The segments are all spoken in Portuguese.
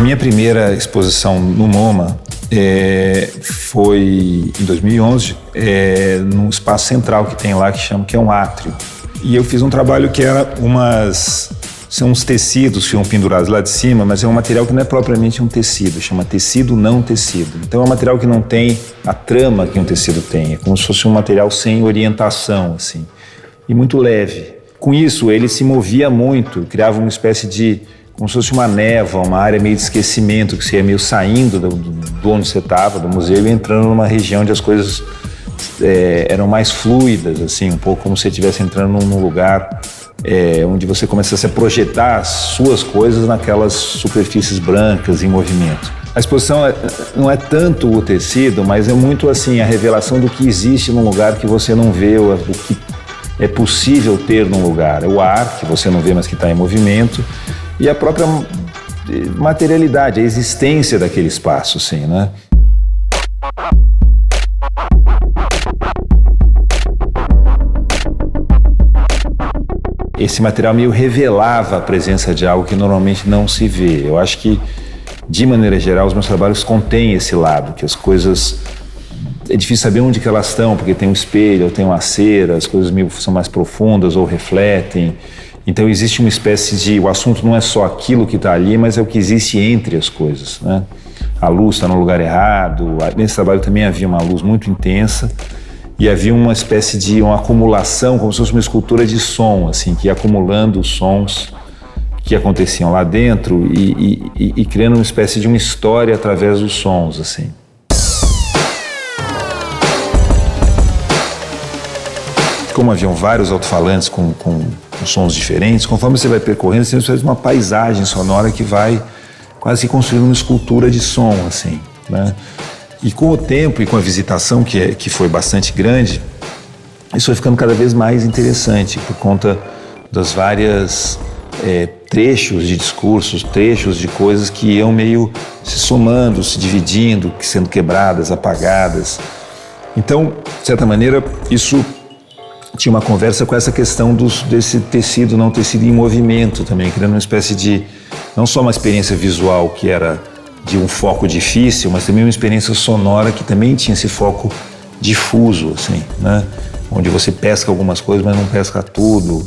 minha primeira exposição no MoMA foi em 2011, num espaço central que tem lá, que é um átrio. E eu fiz um trabalho que era são uns tecidos que ficam pendurados lá de cima, mas é um material que não é propriamente um tecido, chama tecido não tecido. Então é um material que não tem a trama que um tecido tem, é como se fosse um material sem orientação, assim, e muito leve. Com isso, ele se movia muito, criava uma espécie de, como se fosse uma névoa, uma área meio de esquecimento, que você ia meio saindo do onde você estava, do museu, e entrando numa região onde as coisas eram mais fluidas, assim, um pouco como se você estivesse entrando num lugar onde você começasse a projetar as suas coisas naquelas superfícies brancas em movimento. A exposição não é tanto o tecido, mas é muito assim a revelação do que existe num lugar que você não vê, o que é possível ter num lugar. O ar, que você não vê, mas que está em movimento, e a própria materialidade, a existência daquele espaço, assim, né? Esse material meio revelava a presença de algo que normalmente não se vê. Eu acho que, de maneira geral, os meus trabalhos contêm esse lado, que as coisas... É difícil saber onde que elas estão, porque tem um espelho, ou tem uma cera, as coisas são mais profundas ou refletem. Então existe uma espécie de... O assunto não é só aquilo que está ali, mas é o que existe entre as coisas, né? A luz está no lugar errado. Nesse trabalho também havia uma luz muito intensa e havia uma espécie de uma acumulação, como se fosse uma escultura de som, assim, que ia acumulando os sons que aconteciam lá dentro e criando uma espécie de uma história através dos sons, assim. Como haviam vários alto-falantes com sons diferentes, conforme você vai percorrendo, você faz uma paisagem sonora que vai quase que construindo uma escultura de som, assim, né? E com o tempo e com a visitação, que foi bastante grande, isso foi ficando cada vez mais interessante por conta das várias trechos de discursos, trechos de coisas que iam meio se somando, se dividindo, sendo quebradas, apagadas. Então, de certa maneira, isso tinha uma conversa com essa questão desse tecido, não tecido em movimento também, criando uma espécie de, não só uma experiência visual que era de um foco difícil, mas também uma experiência sonora que também tinha esse foco difuso, assim, né? Onde você pesca algumas coisas, mas não pesca tudo.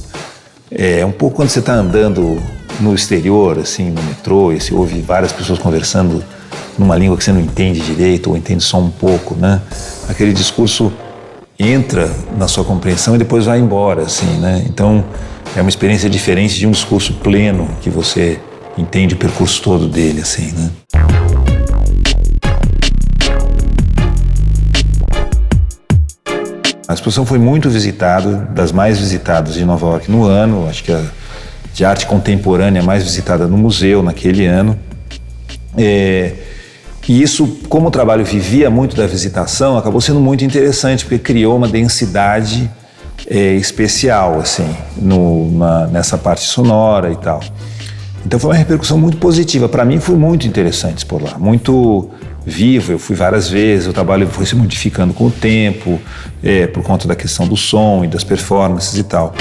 É um pouco quando você está andando no exterior, assim, no metrô, e você ouve várias pessoas conversando numa língua que você não entende direito, ou entende só um pouco, né? Aquele discurso entra na sua compreensão e depois vai embora, assim, né? Então, é uma experiência diferente de um discurso pleno, que você entende o percurso todo dele, assim, né? A exposição foi muito visitada, das mais visitadas de Nova York no ano, acho que a de arte contemporânea mais visitada no museu naquele ano. E isso, como o trabalho vivia muito da visitação, acabou sendo muito interessante, porque criou uma densidade especial, assim, nessa parte sonora e tal. Então foi uma repercussão muito positiva. Para mim foi muito interessante por lá, muito vivo. Eu fui várias vezes, o trabalho foi se modificando com o tempo, por conta da questão do som e das performances e tal.